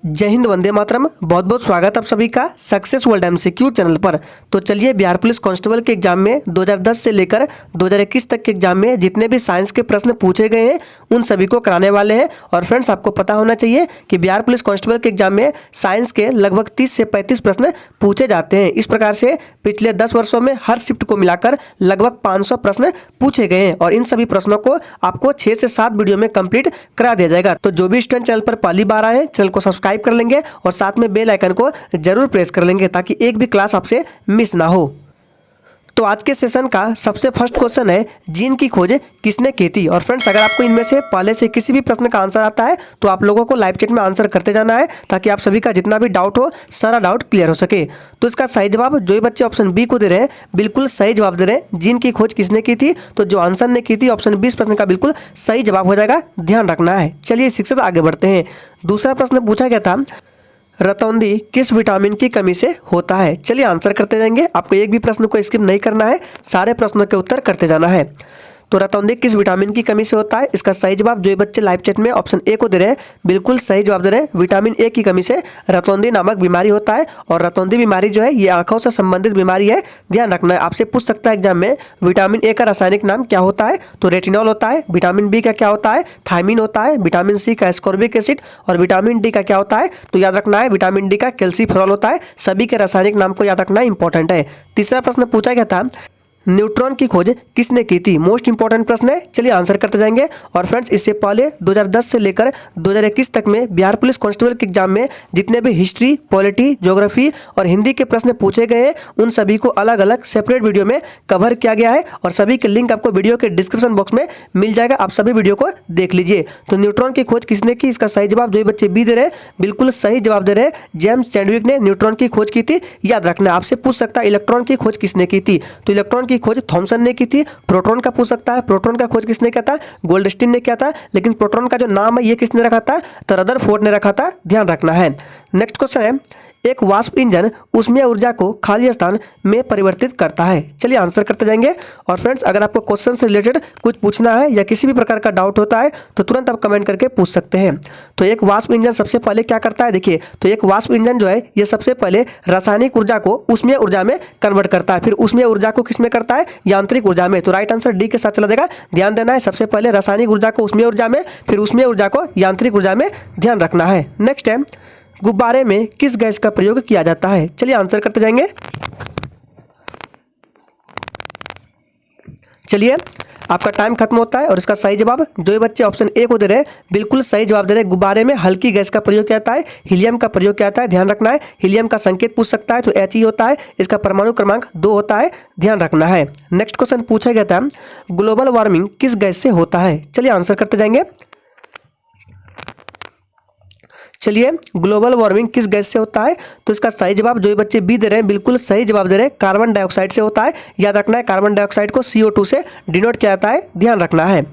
जय हिंद, वंदे मातरम। बहुत बहुत स्वागत आप सभी का सक्सेस वर्ल्ड एमसीक्यू चैनल पर। तो चलिए, बिहार पुलिस कांस्टेबल के एग्जाम में 2010 से लेकर 2021 तक के एग्जाम में जितने भी साइंस के प्रश्न पूछे गए हैं उन सभी को कराने वाले हैं। और फ्रेंड्स, आपको पता होना चाहिए कि बिहार पुलिस कांस्टेबल के एग्जाम में साइंस के लगभग 30 से 35 प्रश्न पूछे जाते हैं। इस प्रकार से पिछले 10 वर्षों में हर शिफ्ट को मिलाकर लगभग 500 प्रश्न पूछे गए हैं और इन सभी प्रश्नों को आपको 6 से 7 वीडियो में कंप्लीट करा दिया जाएगा। तो जो भी स्टूडेंट चैनल पर पहली बार आए हैं, चैनल को सब्सक्राइब कर लेंगे और साथ में बेल आइकन को जरूर प्रेस कर लेंगे ताकि एक भी क्लास आपसे मिस ना हो। तो आज के सेशन का सबसे फर्स्ट क्वेश्चन है, जीन की खोज किसने की थी। और फ्रेंड्स, अगर आपको इनमें से पहले से किसी भी प्रश्न का आंसर आता है तो आप लोगों को लाइव चैट में आंसर करते जाना है ताकि आप सभी का जितना भी डाउट हो सारा डाउट क्लियर हो सके। तो इसका सही जवाब जो भी बच्चे ऑप्शन बी को दे रहे हैं बिल्कुल सही जवाब दे रहे हैं। जीन की खोज किसने की थी, तो जो आंसर ने की थी ऑप्शन 20 प्रश्न का बिल्कुल सही जवाब हो जाएगा, ध्यान रखना है। चलिए शिक्षक आगे बढ़ते हैं। दूसरा प्रश्न पूछा गया था, रतौंधी किस विटामिन की कमी से होता है। चलिए आंसर करते जाएंगे, आपको एक भी प्रश्न को स्किप नहीं करना है, सारे प्रश्नों के उत्तर करते जाना है। तो रतौंधी किस विटामिन की कमी से होता है, इसका सही जवाब जो बच्चे लाइव चैट में ऑप्शन ए को दे रहे हैं बिल्कुल सही जवाब दे रहे हैं। विटामिन ए की कमी से रतौंधी नामक बीमारी होता है और रतौंधी बीमारी जो है ये आंखों से संबंधित बीमारी है, ध्यान रखना है। आपसे पूछ सकता है एग्जाम में, विटामिन ए का रासायनिक नाम क्या होता है, तो रेटिनॉल होता है। विटामिन बी का क्या होता है, थायमिन होता है। विटामिन सी का एस्कॉर्बिक एसिड और विटामिन डी का क्या होता है, तो याद रखना है विटामिन डी का कैल्सीफेरॉल होता है। सभी के रासायनिक नाम को याद रखना इंपॉर्टेंट है। तीसरा प्रश्न पूछा गया था, न्यूट्रॉन की खोज किसने की थी। मोस्ट इंपॉर्टेंट प्रश्न है, चलिए आंसर करते जाएंगे। और फ्रेंड्स, इससे पहले 2010 से लेकर 2021 तक में बिहार पुलिस कांस्टेबल के एग्जाम में जितने भी हिस्ट्री, पॉलिटी, ज्योग्राफी और हिंदी के प्रश्न पूछे गए हैं उन सभी को अलग अलग सेपरेट वीडियो में कवर किया गया है और सभी के लिंक आपको वीडियो के डिस्क्रिप्शन बॉक्स में मिल जाएगा, आप सभी वीडियो को देख लीजिए। तो न्यूट्रॉन की खोज किसने की, इसका सही जवाब जो बच्चे बी दे रहे हैं बिल्कुल सही जवाब दे रहे हैं, जेम्स चैडविक ने न्यूट्रॉन की खोज की थी। याद रखना, आपसे पूछ सकता है इलेक्ट्रॉन की खोज किसने की थी, तो इलेक्ट्रॉन की खोज थॉमसन ने की थी। प्रोटॉन का पूछ सकता है, प्रोटॉन का खोज किसने किया था, गोल्डस्टीन ने किया था। लेकिन प्रोटॉन का जो नाम है ये किसने रखा था, तो रदरफोर्ड ने रखा था, ध्यान रखना है। नेक्स्ट क्वेश्चन है, एक वाष्प इंजन ऊष्मीय ऊर्जा को खाली स्थान में परिवर्तित करता है। चलिए आंसर करते जाएंगे। और फ्रेंड्स, अगर आपको क्वेश्चन से रिलेटेड कुछ पूछना है या किसी भी प्रकार का डाउट होता है तो तुरंत आप कमेंट करके पूछ सकते हैं। तो एक वाष्प इंजन सबसे पहले क्या करता है, देखिए, तो एक वाष्प इंजन जो है ये सबसे पहले रासायनिक ऊर्जा को ऊष्मीय ऊर्जा में कन्वर्ट करता है, फिर ऊष्मीय ऊर्जा को किसमें करता है, यांत्रिक ऊर्जा में। तो राइट आंसर डी के साथ चला जाएगा, ध्यान देना है। सबसे पहले रासायनिक ऊर्जा को ऊष्मीय ऊर्जा में, फिर ऊष्मीय ऊर्जा को यांत्रिक ऊर्जा में, ध्यान रखना है। नेक्स्ट है, गुब्बारे में किस गैस का प्रयोग किया जाता है। चलिए आंसर करते जाएंगे। चलिए, आपका टाइम खत्म होता है और इसका सही जवाब जो ये बच्चे ऑप्शन ए को दे रहे हैं बिल्कुल सही जवाब दे रहे हैं। गुब्बारे में हल्की गैस का प्रयोग किया जाता है, हीलियम का प्रयोग किया जाता है, ध्यान रखना है। हीलियम का संकेत पूछ सकता है तो He होता है, इसका परमाणु क्रमांक 2 होता है, ध्यान रखना है। नेक्स्ट क्वेश्चन पूछा गया था, ग्लोबल वार्मिंग किस गैस से होता है। चलिए आंसर करते जाएंगे। चलिए, ग्लोबल वार्मिंग किस गैस से होता है, तो इसका सही जवाब जो बच्चे बी दे रहे हैं बिल्कुल सही जवाब दे रहे हैं, कार्बन डाइऑक्साइड से होता है। याद रखना है, कार्बन डाइऑक्साइड को CO2 से डिनोट किया जाता है, ध्यान रखना है।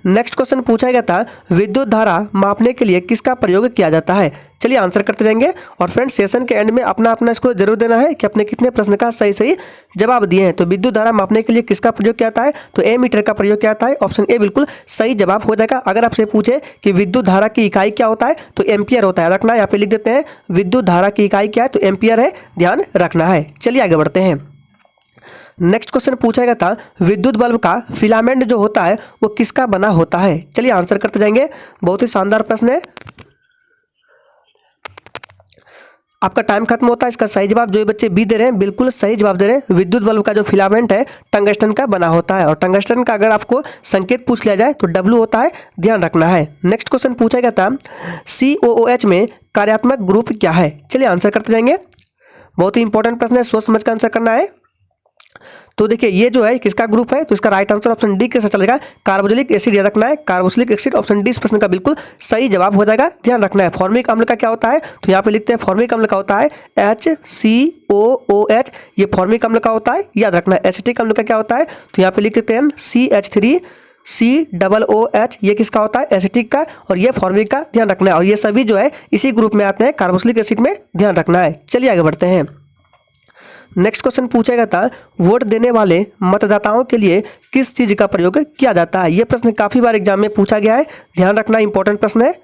नेक्स्ट क्वेश्चन पूछा गया था, विद्युत धारा मापने के लिए किसका प्रयोग किया जाता है। चलिए आंसर करते जाएंगे। और फ्रेंड्स, सेशन के एंड में अपना अपना इसको जरूर देना है कि अपने कितने प्रश्न का सही सही जवाब दिए हैं। तो विद्युत धारा मापने के लिए किसका प्रयोग किया जाता है, तो एमीटर का प्रयोग किया जाता है, ऑप्शन ए बिल्कुल सही जवाब हो जाएगा। अगर आपसे पूछे कि विद्युत धारा की इकाई क्या होता है, तो एम्पियर होता है, रखना है, यहाँ पे लिख देते हैं विद्युत धारा की इकाई क्या है, तो एम्पियर है, ध्यान रखना है। चलिए आगे बढ़ते हैं। नेक्स्ट क्वेश्चन पूछा गया था, विद्युत बल्ब का फिलामेंट जो होता है वो किसका बना होता है। चलिए आंसर करते जाएंगे, बहुत ही शानदार प्रश्न है। आपका टाइम खत्म होता है, इसका सही जवाब जो ये बच्चे बी दे रहे हैं बिल्कुल सही जवाब दे रहे हैं। विद्युत बल्ब का जो फिलामेंट है टंगस्टन का बना होता है और टंगस्टन का अगर आपको संकेत पूछ लिया जाए तो W होता है, ध्यान रखना है। नेक्स्ट क्वेश्चन पूछा गया था, COOH में कार्यात्मक ग्रुप क्या है। चलिए आंसर करते जाएंगे, बहुत ही इंपॉर्टेंट प्रश्न है, सोच समझ कर आंसर करना है। तो देखिए, ये जो है किसका ग्रुप है, तो इसका राइट आंसर ऑप्शन डी के साथ चलेगा, कार्बोक्सिलिक एसिड। याद रखना है, कार्बोक्सिलिक एसिड, ऑप्शन डी इस प्रश्न का बिल्कुल सही जवाब हो जाएगा, ध्यान रखना है। फॉर्मिक अम्ल का क्या होता है, तो यहाँ पे लिखते हैं फॉर्मिक अम्ल का होता है HCOOH, ये फॉर्मिक अम्ल का होता है। याद रखना है, एसिटिक अम्ल का क्या होता है, तो यहाँ पे लिख देते हैं CH3COOH, ये किसका होता है, एसिटिक का, और ये फॉर्मिक का, ध्यान रखना है। और ये सभी जो है इसी ग्रुप में आते हैं, कार्बोक्सिलिक एसिड में, ध्यान रखना है। चलिए आगे बढ़ते हैं। नेक्स्ट क्वेश्चन पूछा गया था, वोट देने वाले मतदाताओं के लिए किस चीज का प्रयोग किया जाता है। यह प्रश्न काफी बार एग्जाम में पूछा गया है, ध्यान रखना, इंपॉर्टेंट प्रश्न है।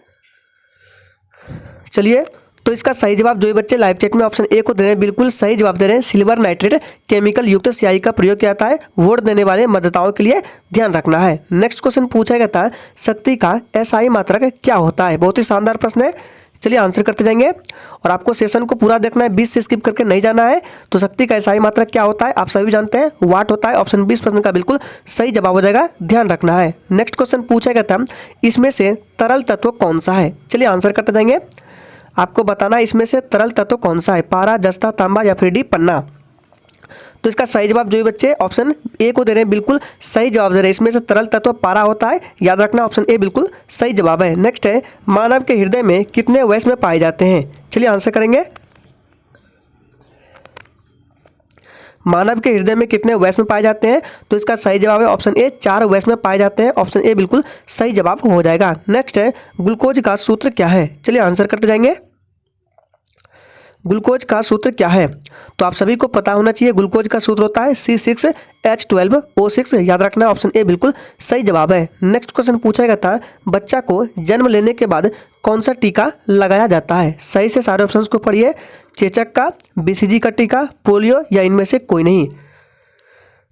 चलिए, तो इसका सही जवाब जो भी बच्चे लाइव चैट में ऑप्शन ए को दे रहे हैं बिल्कुल सही जवाब दे रहे हैं, सिल्वर नाइट्रेट केमिकल युक्त स्याही का प्रयोग किया जाता है वोट देने वाले मतदाताओं के लिए, ध्यान रखना है। नेक्स्ट क्वेश्चन पूछा गया था शक्ति का एसआई मात्रक क्या होता है, बहुत ही शानदार प्रश्न है। चलिए आंसर करते जाएंगे और आपको सेशन को पूरा देखना है, 20 से स्किप करके नहीं जाना है। तो शक्ति का एसआई मात्रक क्या होता है आप सभी जानते हैं, वाट होता है। ऑप्शन 20 प्रश्न का बिल्कुल सही जवाब हो जाएगा, ध्यान रखना है। नेक्स्ट क्वेश्चन पूछा गया था इसमें से तरल तत्व कौन सा है, चलिए आंसर करते जाएंगे। आपको बताना है इसमें से तरल तत्व कौन सा है, पारा, जस्ता, तांबा या फिर डी पन्ना। तो इसका सही जवाब जो भी बच्चे ऑप्शन ए को दे रहे हैं बिल्कुल सही जवाब दे रहे हैं, इसमें से तरल तत्व पारा होता है, याद रखना ऑप्शन ए बिल्कुल सही जवाब है। नेक्स्ट है मानव के हृदय में कितने वैश्व में पाए जाते हैं, चलिए आंसर करेंगे। मानव के हृदय में कितने वैश्व में पाए जाते हैं, तो इसका सही जवाब है ऑप्शन ए 4 वैश्व में पाए जाते हैं, ऑप्शन ए बिल्कुल सही जवाब हो जाएगा। नेक्स्ट है ग्लूकोज का सूत्र क्या है, चलिए आंसर करते जाएंगे। ग्लूकोज का सूत्र क्या है, तो आप सभी को पता होना चाहिए ग्लूकोज का सूत्र होता है C6H12O6, याद रखना ऑप्शन ए बिल्कुल सही जवाब है। नेक्स्ट क्वेश्चन पूछा गया था बच्चा को जन्म लेने के बाद कौन सा टीका लगाया जाता है, सही से सारे ऑप्शंस को पढ़िए, चेचक का, BCG का टीका, पोलियो या इनमें से कोई नहीं।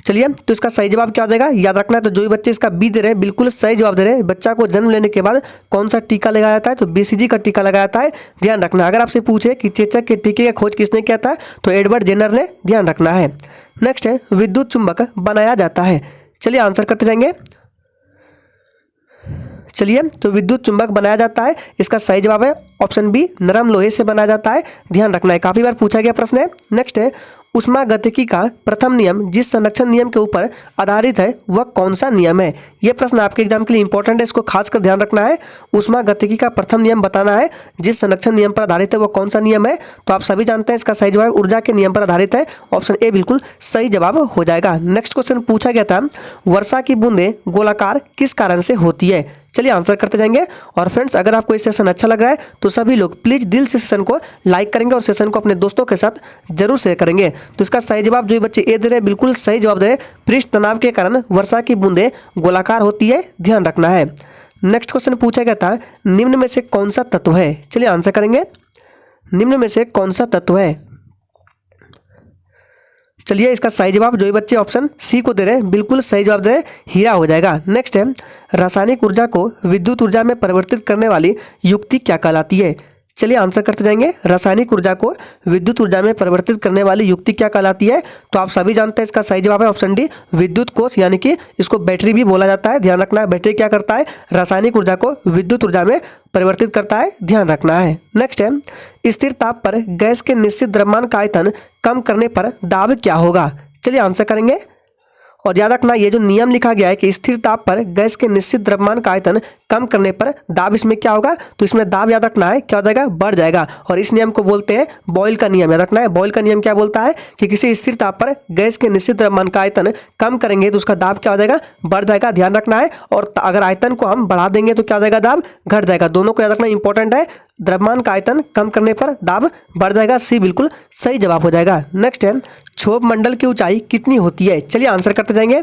चलिए तो इसका सही जवाब क्या हो जाएगा, याद रखना है। तो जो भी बच्चे इसका बी दे रहे हैं बिल्कुल सही जवाब दे रहे हैं, बच्चा को जन्म लेने के बाद कौन सा टीका लगाया जाता है, तो BCG का टीका लगाया जाता है, ध्यान रखना। अगर आपसे पूछे कि चेचक के टीके का खोज किसने किया था, तो एडवर्ड जेनर ने, ध्यान रखना है। नेक्स्ट है विद्युत चुंबक बनाया जाता है, चलिए आंसर करते जाएंगे। चलिए तो विद्युत चुंबक बनाया जाता है, इसका सही जवाब है ऑप्शन बी नरम लोहे से बनाया जाता है, ध्यान रखना है, काफी बार पूछा गया प्रश्न है। नेक्स्ट है उष्मागतिकी का प्रथम नियम जिस संरक्षण नियम के ऊपर आधारित है वह कौन सा नियम है, यह प्रश्न आपके एग्जाम के लिए इंपॉर्टेंट है, इसको खासकर ध्यान रखना है। उष्मागतिकी का प्रथम नियम बताना है जिस संरक्षण नियम पर आधारित है वह कौन सा नियम है, तो आप सभी जानते हैं इसका सही जवाब ऊर्जा के नियम पर आधारित है, ऑप्शन ए बिल्कुल सही जवाब हो जाएगा। नेक्स्ट क्वेश्चन पूछा गया था वर्षा की बूंदें गोलाकार किस कारण से होती है, चलिए आंसर करते जाएंगे। और फ्रेंड्स अगर आपको ये सेशन अच्छा लग रहा है तो सभी लोग प्लीज़ दिल से सेशन को लाइक करेंगे और सेशन को अपने दोस्तों के साथ जरूर शेयर करेंगे। तो इसका सही जवाब जो बच्चे ए दे रहे हैं बिल्कुल सही जवाब दे रहे हैं, पृष्ठ तनाव के कारण वर्षा की बूंदें गोलाकार होती है, ध्यान रखना है। नेक्स्ट क्वेश्चन पूछा गया था निम्न में से कौन सा तत्व है, चलिए आंसर करेंगे। निम्न में से कौन सा तत्व है, चलिए इसका सही जवाब जो भी बच्चे ऑप्शन सी को दे रहे हैं बिल्कुल सही जवाब दे रहे हैं, हीरा हो जाएगा। नेक्स्ट है रासायनिक ऊर्जा को विद्युत ऊर्जा में परिवर्तित करने वाली युक्ति क्या कहलाती है, चलिए आंसर करते जाएंगे। रासायनिक ऊर्जा को विद्युत ऊर्जा में परिवर्तित करने वाली युक्ति क्या कहलाती है, तो आप सभी जानते हैं इसका सही जवाब है ऑप्शन डी विद्युत कोष, यानी कि इसको बैटरी भी बोला जाता है, ध्यान रखना है। बैटरी क्या करता है, रासायनिक ऊर्जा को विद्युत ऊर्जा में परिवर्तित करता है, ध्यान रखना है। नेक्स्ट है स्थिर ताप पर गैस के निश्चित द्रव्यमान का आयतन कम करने पर दाब क्या होगा, चलिए आंसर करेंगे। और याद रखना ये जो नियम लिखा गया है कि स्थिर ताप पर गैस के निश्चित द्रव्यमान का आयतन कम करने पर दाब इसमें क्या होगा, तो इसमें दाब याद रखना है क्या हो जाएगा, बढ़ जाएगा। और इस नियम को बोलते हैं बॉयल का नियम, याद रखना है। बॉयल का नियम क्या बोलता है कि किसी स्थिर ताप पर गैस के निश्चित द्रव्यमान का आयतन कम करेंगे तो उसका दाब क्या हो जाएगा, बढ़ जाएगा, ध्यान रखना है। और अगर आयतन को हम बढ़ा देंगे तो क्या हो जाएगा, दाब घट जाएगा। दोनों को याद रखना इंपॉर्टेंट है, द्रव्यमान का आयतन कम करने पर दाब बढ़ जाएगा, सी बिल्कुल सही जवाब हो जाएगा। नेक्स्ट है क्षोभ मंडल की ऊंचाई कितनी होती है, चलिए आंसर करते जाएंगे,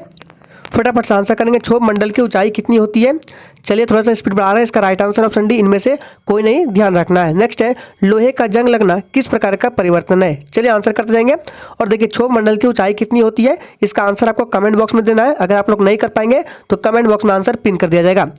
फटाफट से आंसर करेंगे। क्षोभ मंडल की ऊंचाई कितनी होती है, चलिए थोड़ा सा स्पीड बढ़ा रहे हैं, इसका राइट आंसर ऑप्शन डी इनमें से कोई नहीं, ध्यान रखना है। नेक्स्ट है लोहे का जंग लगना किस प्रकार का परिवर्तन है, चलिए आंसर करते जाएंगे। और देखिए क्षोभ मंडल की ऊंचाई कितनी होती है, इसका आंसर आपको कमेंट बॉक्स में देना है। अगर आप लोग नहीं कर पाएंगे तो कमेंट बॉक्स में आंसर पिन कर दिया जाएगा।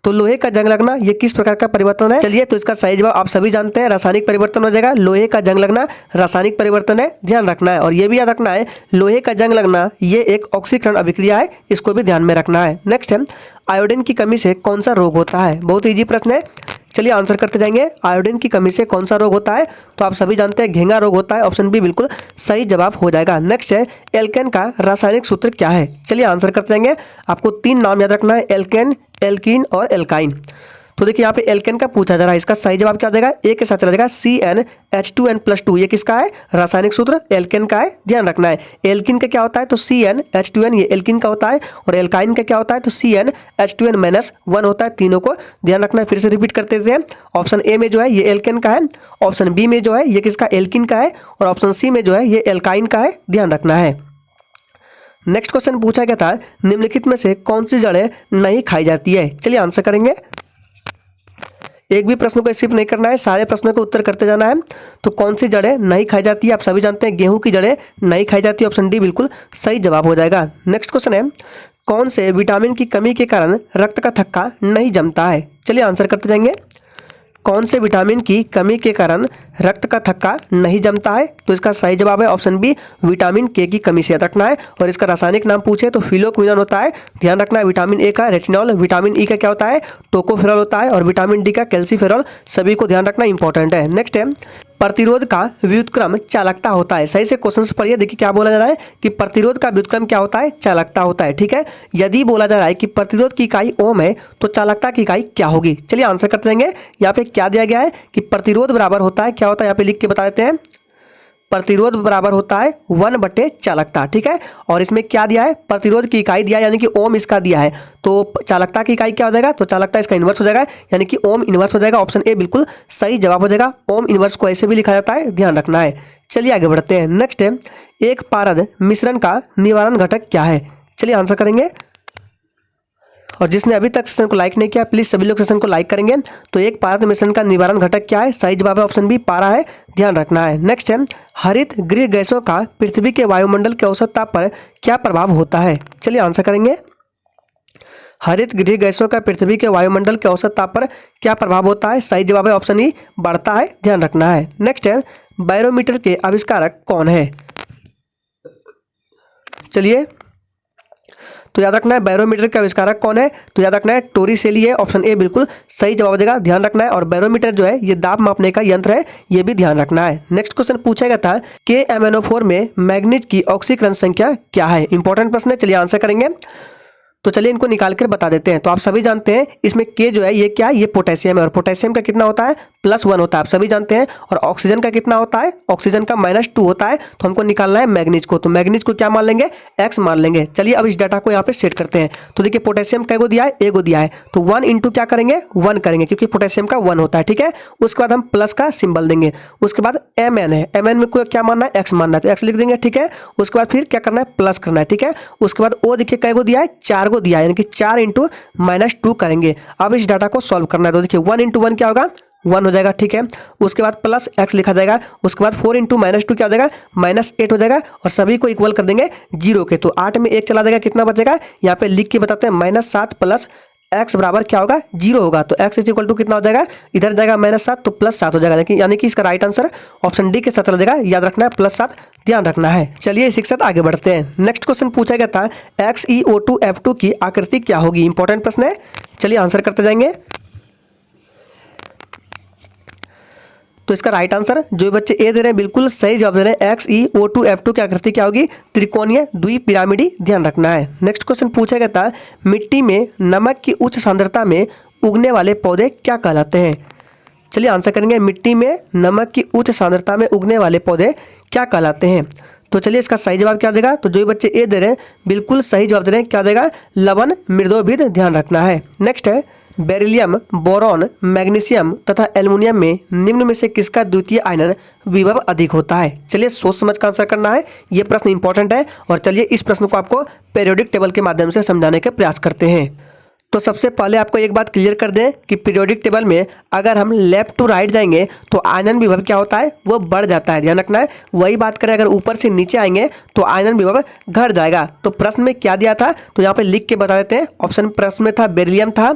तो लोहे का जंग लगना ये किस प्रकार का परिवर्तन है, चलिए तो इसका सही जवाब आप सभी जानते हैं रासायनिक परिवर्तन हो जाएगा। लोहे का जंग लगना रासायनिक परिवर्तन है, ध्यान रखना है। और ये भी याद रखना है लोहे का जंग लगना ये एक ऑक्सीकरण अभिक्रिया है, इसको भी ध्यान में रखना है। नेक्स्ट है आयोडीन की कमी से कौन सा रोग होता है, बहुत इजी प्रश्न है, चलिए आंसर करते जाएंगे। आयोडीन की कमी से कौन सा रोग होता है, तो आप सभी जानते हैं घेंगा रोग होता है, ऑप्शन बी बिल्कुल सही जवाब हो जाएगा। नेक्स्ट है एल्केन का रासायनिक सूत्र क्या है, चलिए आंसर करते जाएंगे। आपको 3 नाम याद रखना है, एल्केन, एल्कीन और एल्काइन। तो देखिए यहाँ पे एल्केन का पूछा जा रहा है, इसका सही जवाब क्या हो जाएगा, ए के साथ चला जाएगा CnH2n+2, ये किसका है, रासायनिक सूत्र एल्केन का है, ध्यान रखना है। एल्किन का क्या होता है, तो CnH2n ये एल्किन का होता है, और एल्काइन का क्या होता है, तो CnH2n-1 होता है, तीनों को ध्यान रखना है। फिर से रिपीट करते थे, ऑप्शन ए में जो है ये एल्केन का है, ऑप्शन बी में जो है ये किसका एल्किन का है, और ऑप्शन सी में जो है ये एल्काइन का है, ध्यान रखना है। नेक्स्ट क्वेश्चन पूछा गया था निम्नलिखित में से कौन सी जड़ें नहीं खाई जाती है, चलिए आंसर करेंगे। एक भी प्रश्न को स्किप नहीं करना है, सारे प्रश्नों का उत्तर करते जाना है। तो कौन सी जड़ें नहीं खाई जाती है? आप सभी जानते हैं गेहूं की जड़ें नहीं खाई जाती, ऑप्शन डी बिल्कुल सही जवाब हो जाएगा। नेक्स्ट क्वेश्चन है, कौन से विटामिन की कमी के कारण रक्त का थक्का नहीं जमता है? चलिए आंसर करते जाएंगे। कौन से विटामिन की कमी के कारण रक्त का थक्का नहीं जमता है? तो इसका सही जवाब है ऑप्शन बी, विटामिन के की कमी से याद रखना है। और इसका रासायनिक नाम पूछे तो फिलोक्विनोन होता है, ध्यान रखना है। विटामिन ए का रेटिनॉल, विटामिन ई का क्या होता है? टोकोफेरॉल होता है, और विटामिन डी का कैल्सीफेरॉल। सभी को ध्यान रखना इंपॉर्टेंट है। नेक्स्ट है, प्रतिरोध का व्युत्क्रम चालकता होता है। सही से क्वेश्चन पढ़िए, देखिए क्या बोला जा रहा है कि प्रतिरोध का व्युत्क्रम क्या होता है? चालकता होता है, ठीक है। यदि बोला जा रहा है कि प्रतिरोध की इकाई ओम है तो चालकता की इकाई क्या होगी? चलिए आंसर करते जाएंगे। यहाँ पे क्या दिया गया है कि प्रतिरोध बराबर होता है, क्या होता है यहाँ पे लिख के बता देते हैं। प्रतिरोध बराबर होता है 1/चालकता, ठीक है। और इसमें क्या दिया है? प्रतिरोध की इकाई दिया है, यानी कि ओम इसका दिया है। तो चालकता की इकाई क्या हो जाएगा? तो चालकता इसका इन्वर्स हो जाएगा, यानी कि ओम इन्वर्स हो जाएगा। ऑप्शन ए बिल्कुल सही जवाब हो जाएगा। ओम इन्वर्स को ऐसे भी लिखा जाता है, ध्यान रखना है। चलिए आगे बढ़ते हैं। नेक्स्ट है, एक पारद मिश्रण का निवारण घटक क्या है? चलिए आंसर करेंगे। और जिसने अभी तक सेशन को लाइक नहीं किया, प्लीज सभी लोग सेशन को लाइक करेंगे। तो एक पारद मिश्रण का निवारण घटक क्या है? सही जवाब है ऑप्शन बी, पारा है, ध्यान रखना है। नेक्स्ट है, हरित गृह गैसों का पृथ्वी के वायुमंडल के औसत ताप पर क्या प्रभाव होता है? चलिए आंसर करेंगे। हरित गृह गैसों का पृथ्वी के वायुमंडल के औसत ताप पर क्या प्रभाव होता है? सही जवाब है ऑप्शन ई, बढ़ता है, ध्यान रखना है। नेक्स्ट है, बैरोमीटर के आविष्कारक कौन है? चलिए, तो याद रखना है बैरोमीटर का आविष्कारक कौन है? तो याद रखना है टोरिसेली है, ऑप्शन ए बिल्कुल सही जवाब देगा, ध्यान रखना है। और बैरोमीटर जो है ये दाब मापने का यंत्र है, ये भी ध्यान रखना है। नेक्स्ट क्वेश्चन पूछा गया था के MnO4 में मैग्नीज की ऑक्सीकरण संख्या क्या है? इंपॉर्टेंट प्रश्न है, चलिए आंसर करेंगे। तो चलिए इनको निकाल कर बता देते हैं। तो आप सभी जानते हैं इसमें के जो है ये क्या है? ये पोटेशियम है, और पोटेशियम का कितना होता है? +1 होता है, आप सभी जानते हैं। और ऑक्सीजन का कितना होता है? ऑक्सीजन का -2 होता है। तो हमको निकालना है मैग्नीज को, तो मैग्नीज को क्या मान लेंगे? X मान लेंगे। चलिए अब इस डाटा को यहाँ पे सेट करते हैं। तो देखिए पोटेशियम कैगो दिया है? एगो दिया है, तो 1 इंटू क्या करेंगे? 1 करेंगे, क्योंकि पोटेशियम का 1 होता है, ठीक है। उसके बाद हम प्लस का सिंबल देंगे। उसके बाद Mn है, Mn में को क्या मानना है? X मानना है, तो X लिख देंगे, ठीक है। उसके बाद फिर क्या करना है? प्लस करना है, ठीक है। उसके बाद O देखिए कैगो दिया है? 4 गो दिया है, यानी कि 4 इंटू -2 करेंगे। अब इस डाटा को सॉल्व करना है। तो देखिए 1 इंटू 1 क्या होगा? 1 हो जाएगा, ठीक है। उसके बाद प्लस x लिखा जाएगा। उसके बाद 4 इंटू -2 क्या हो जाएगा? -8 हो जाएगा। और सभी को इक्वल कर देंगे 0 के, तो 8 में 1 चला जाएगा, कितना बचेगा? यहाँ पे लिख के बताते हैं, -7 प्लस x बराबर क्या होगा? 0 होगा। तो x इज इक्वल टू कितना हो जाएगा? इधर जाएगा -7, तो +7 हो जाएगा, यानी कि इसका राइट आंसर ऑप्शन डी के साथ चला जाएगा। याद रखना है +7, ध्यान रखना है। चलिए इसी के साथ आगे बढ़ते हैं। नेक्स्ट क्वेश्चन पूछा गया था XeO2F2 की आकृति क्या होगी? इंपॉर्टेंट प्रश्न है, चलिए आंसर करते जाएंगे। तो इसका राइट आंसर जो बच्चे ए दे रहे हैं बिल्कुल सही जवाब दे रहे हैं। XeO2F2 की आकृति क्या होगी? त्रिकोणीय द्विपिरामिडी, ध्यान रखना है। नेक्स्ट क्वेश्चन पूछा गया था मिट्टी में नमक की उच्च सांद्रता में उगने वाले पौधे क्या कहलाते हैं? चलिए आंसर करेंगे। मिट्टी में नमक की उच्च सांद्रता में उगने वाले पौधे क्या कहलाते हैं? तो चलिए इसका सही जवाब क्या देगा? तो जो बच्चे ए दे रहे हैं बिल्कुल सही जवाब दे रहे हैं, क्या देगा? लवण मृदोभिद, ध्यान रखना है। नेक्स्ट है बेरिलियम, बोरॉन, मैग्नीशियम तथा एल्युमिनियम में निम्न में से किसका द्वितीय आयनन विभव अधिक होता है? चलिए सोच समझ कर आंसर करना है, ये प्रश्न इंपॉर्टेंट है। और चलिए इस प्रश्न को आपको पीरियोडिक टेबल के माध्यम से समझाने के प्रयास करते हैं। तो सबसे पहले आपको एक बात क्लियर कर दें कि पीरियोडिक टेबल में अगर हम लेफ्ट टू राइट जाएंगे तो आयनन विभव क्या होता है? वो बढ़ जाता है, ध्यान रखना है। वही बात करें अगर ऊपर से नीचे आएंगे तो आयनन विभव घट जाएगा। तो प्रश्न में क्या दिया था? तो यहाँ पे लिख के बता देते हैं। ऑप्शन प्रश्न में था बेरिलियम था,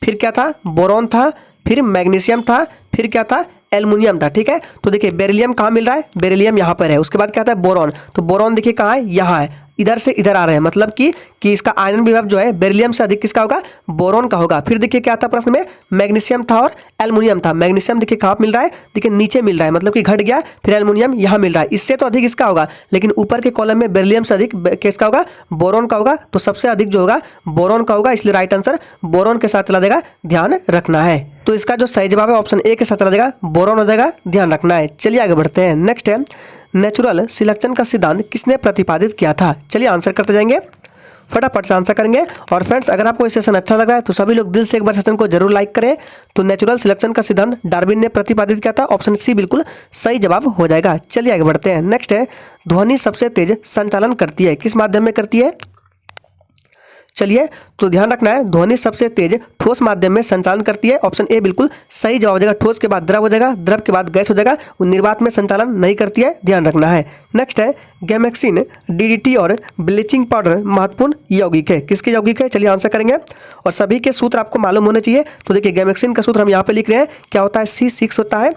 फिर क्या था? बोरॉन था, फिर मैग्नीशियम था, फिर क्या था? एल्युमिनियम था, ठीक है। तो देखिए बेरिलियम कहाँ मिल रहा है? बेरिलियम यहाँ पर है। उसके बाद क्या था? बोरॉन। तो बोरॉन देखिए कहाँ है? यहाँ है, इधर से इधर आ रहे हैं, मतलब कि इसका आयनन विभव जो है बेरिलियम से अधिक किसका होगा? बोरॉन का होगा। फिर देखिए क्या था प्रश्न में? मैग्नीशियम था और एल्युमिनियम था। मैग्नीशियम देखिए कहाँ मिल रहा है? देखिए नीचे मिल रहा है, मतलब कि घट गया। फिर एल्युमिनियम यहाँ मिल रहा है, इससे तो अधिक इसका होगा, लेकिन ऊपर के कॉलम में बेरिलियम से अधिक किसका होगा? बोरॉन का होगा। तो सबसे अधिक जो होगा बोरॉन का होगा, इसलिए राइट आंसर बोरॉन के साथ चला जाएगा, ध्यान रखना है। तो इसका जो सही जवाब है ऑप्शन ए के साथ चला जाएगा, बोरॉन हो जाएगा, ध्यान रखना है। चलिए आगे बढ़ते हैं। नेक्स्ट है नेचुरल सिलेक्शन का सिद्धांत किसने प्रतिपादित किया था? चलिए आंसर करते जाएंगे, फटाफट से आंसर करेंगे। और फ्रेंड्स अगर आपको ये सेशन अच्छा लग रहा है तो सभी लोग दिल से एक बार सेशन को जरूर लाइक करें। तो नेचुरल सिलेक्शन का सिद्धांत डार्विन ने प्रतिपादित किया था, ऑप्शन सी बिल्कुल सही जवाब हो जाएगा। चलिए आगे बढ़ते हैं। नेक्स्ट है ध्वनि सबसे तेज संचालन करती है, किस माध्यम में करती है? चलिए, तो ध्यान रखना है, ध्वनि सबसे तेज ठोस माध्यम में संचालन करती है। ऑप्शन ए बिल्कुल सही जवाब हो जाएगा। ठोस के बाद द्रव हो जाएगा, द्रव के बाद गैस हो जाएगा। वो निर्वात में संचालन नहीं करती है, ध्यान रखना है। नेक्स्ट है गैमेक्सिन, डीडीटी और ब्लीचिंग पाउडर महत्वपूर्ण यौगिक है। किसके यौगिक है, चलिए आंसर करेंगे। और सभी के सूत्र आपको मालूम होने चाहिए। तो देखिए, गैमेक्सिन का सूत्र हम यहाँ पे लिख रहे हैं, क्या होता है, C6 होता है,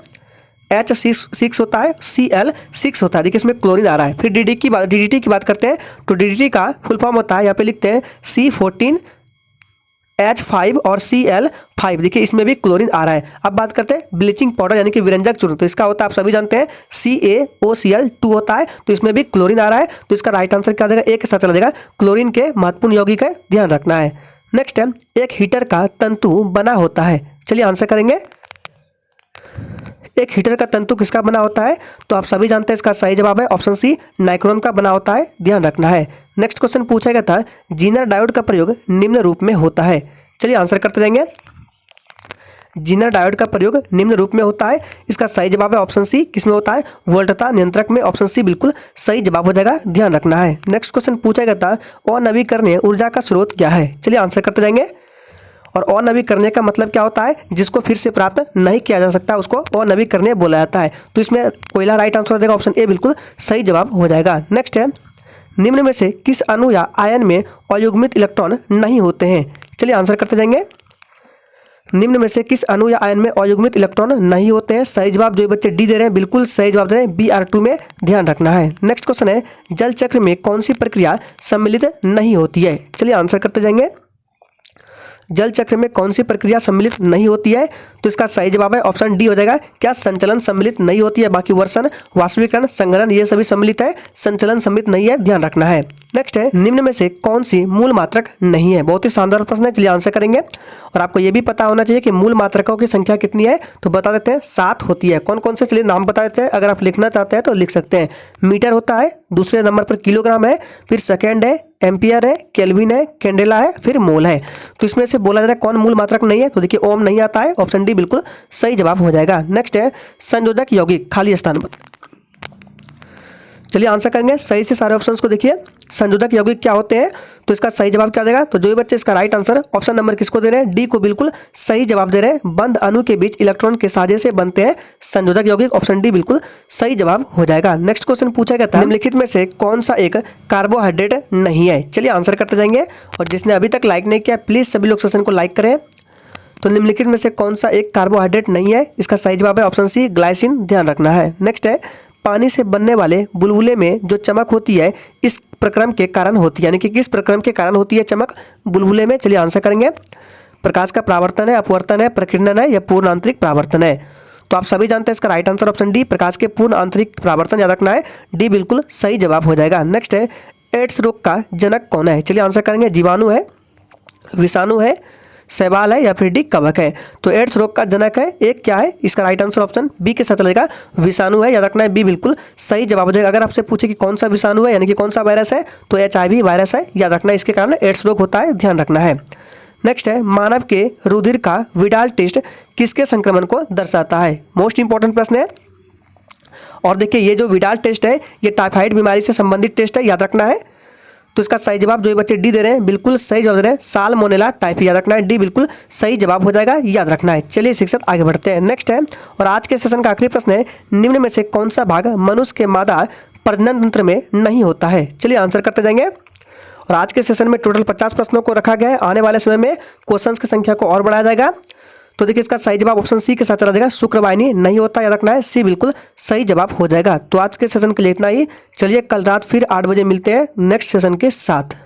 H6 होता है, Cl6 होता है। देखिए इसमें क्लोरीन आ रहा है। फिर DDT की बात करते हैं, तो DDT का फुल फॉर्म होता है, यहाँ पे लिखते हैं C14H5 और Cl5। देखिए इसमें भी क्लोरीन आ रहा है। अब बात करते हैं ब्लीचिंग पाउडर यानी कि विरंजक चूर्ण, तो इसका होता है, आप सभी जानते हैं, CaOCl2 होता है। तो इसमें भी क्लोरीन आ रहा है। तो इसका राइट आंसर क्या हो जाएगा, एक के साथ चला जाएगा। क्लोरीन के महत्वपूर्ण यौगिक है, ध्यान रखना है। नेक्स्ट है एक हीटर का तंतु बना होता है। चलिए आंसर करेंगे। एक हीटर का तंतु किसका बना होता है, तो आप सभी जानते हैं, इसका सही जवाब है ऑप्शन सी, नाइक्रोम का बना होता है, ध्यान रखना है। नेक्स्ट क्वेश्चन पूछा गया था, जीनर डायोड का प्रयोग निम्न रूप में होता है। चलिए आंसर करते जाएंगे। जीनर डायोड का प्रयोग निम्न रूप में होता है। इसका सही जवाब है ऑप्शन सी, किसमें होता है, वोल्टता नियंत्रक में। ऑप्शन सी बिल्कुल सही जवाब हो जाएगा, ध्यान रखना है। नेक्स्ट क्वेश्चन पूछा गया था, अनवीकरणीय ऊर्जा का स्रोत क्या है। चलिए आंसर करते जाएंगे। और अनवीकरणीय का मतलब क्या होता है, जिसको फिर से प्राप्त नहीं किया जा सकता, उसको अनवीकरणीय बोला जाता है। तो इसमें कोयला राइट आंसर हो जाएगा, ऑप्शन ए बिल्कुल सही जवाब हो जाएगा। नेक्स्ट है, निम्न में से किस अणु या आयन में अयुग्मित इलेक्ट्रॉन नहीं होते हैं। चलिए आंसर करते जाएंगे। निम्न में से किस अणु या आयन में अयुग्मित इलेक्ट्रॉन नहीं होते हैं। सही जवाब जो बच्चे डी दे रहे हैं, बिल्कुल सही जवाब दे रहे हैं, Br2 में, ध्यान रखना है। नेक्स्ट क्वेश्चन है, जल चक्र में कौन सी प्रक्रिया सम्मिलित नहीं होती है। चलिए आंसर करते जाएंगे। जल चक्र में कौन सी प्रक्रिया सम्मिलित नहीं होती है, तो इसका सही जवाब है ऑप्शन डी हो जाएगा। क्या संचलन सम्मिलित नहीं होती है, बाकी वर्षण, वाष्पीकरण, संघनन ये सभी सम्मिलित है, संचलन सम्मिलित नहीं है, ध्यान रखना है। नेक्स्ट है, निम्न में से कौन सी मूल मात्रक नहीं है। बहुत ही शानदार प्रश्न है, चलिए आंसर करेंगे। और आपको ये भी पता होना चाहिए कि मूल मात्रकों की संख्या कितनी है, तो बता देते हैं 7 होती है। कौन कौन से, चलिए नाम बता देते हैं, अगर आप लिखना चाहते हैं तो लिख सकते हैं। मीटर होता है, दूसरे नंबर पर किलोग्राम है, फिर सेकेंड है, एम्पियर है, केल्विन है, कैंडेला है, फिर मोल है। तो इसमें से बोला जा रहा है कौन मूल मात्रक नहीं है, तो देखिए ओम नहीं आता है, ऑप्शन डी बिल्कुल सही जवाब हो जाएगा। नेक्स्ट है, संयोजक यौगिक खाली स्थान पर। चलिए आंसर करेंगे सही से सारे ऑप्शंस को। देखिए संयोजक यौगिक क्या होते हैं, तो इसका सही जवाब क्या देगा, तो जो भी बच्चे इसका राइट आंसर ऑप्शन नंबर किसको दे रहे हैं, डी को बिल्कुल सही जवाब दे रहे हैं। बंद अणु के बीच इलेक्ट्रॉन के साझे से बनते हैं संयोजक यौगिक, ऑप्शन डी बिल्कुल सही जवाब हो जाएगा। नेक्स्ट क्वेश्चन पूछा गया था, निम्नलिखित में से कौन सा एक कार्बोहाइड्रेट नहीं है। चलिए आंसर करते जाएंगे। और जिसने अभी तक लाइक नहीं किया, प्लीज सभी लोग सेशन को लाइक करें। तो निम्नलिखित में से कौन सा एक कार्बोहाइड्रेट नहीं है, इसका सही जवाब है ऑप्शन सी, ग्लाइसिन, ध्यान रखना है। नेक्स्ट है, पानी से बनने वाले बुलबुले में जो चमक होती है इस प्रक्रम के कारण होती है, यानी कि किस प्रक्रम के कारण होती है चमक बुलबुले में। चलिए आंसर करेंगे। प्रकाश का परावर्तन है, अपवर्तन है, प्रकीर्णन है, या पूर्ण आंतरिक परावर्तन है। तो आप सभी जानते हैं इसका राइट आंसर ऑप्शन डी, प्रकाश के पूर्ण आंतरिक परावर्तन, याद रखना है, डी बिल्कुल सही जवाब हो जाएगा। नेक्स्ट है, एड्स रोग का जनक कौन है। चलिए आंसर करेंगे। जीवाणु है, विषाणु है, शैवाल है, या फिर डी कवक है। तो एड्स रोग का जनक है एक, क्या है, इसका राइट आंसर ऑप्शन बी के साथ चलेगा, विषाणु है, याद रखना है, बी बिल्कुल सही जवाब हो जाएगा। अगर आपसे पूछे कि कौन सा विषाणु है, यानी कि कौन सा वायरस है, तो HIV वायरस है, याद रखना है, इसके कारण एड्स रोग होता है, ध्यान रखना है। नेक्स्ट है, मानव के रुधिर का विडाल टेस्ट किसके संक्रमण को दर्शाता है। मोस्ट इंपॉर्टेंट प्रश्न है। और देखिए ये जो विडाल टेस्ट है, ये टाइफाइड बीमारी से संबंधित टेस्ट है, याद रखना है। तो इसका सही जवाब जो बच्चे डी दे रहे हैं, बिल्कुल सही जवाब दे रहे हैं, साल्मोनेला टाइफी, याद रखना है, डी बिल्कुल सही जवाब हो जाएगा, याद रखना है। चलिए शिक्षक आगे बढ़ते हैं। नेक्स्ट है, और आज के सेशन का आखिरी प्रश्न है, निम्न में से कौन सा भाग मनुष्य के मादा प्रजनन तंत्र में नहीं होता है। चलिए आंसर करते जाएंगे। और आज के सेशन में टोटल 50 प्रश्नों को रखा गया है। आने वाले समय में क्वेश्चंस की संख्या को और बढ़ाया जाएगा। तो देखिए इसका सही जवाब ऑप्शन सी के साथ चला जाएगा, शुक्रवाहिनी नहीं होता, याद रखना है, सी बिल्कुल सही जवाब हो जाएगा। तो आज के सेशन के लिए इतना ही। चलिए कल रात फिर 8 बजे मिलते हैं नेक्स्ट सेशन के साथ।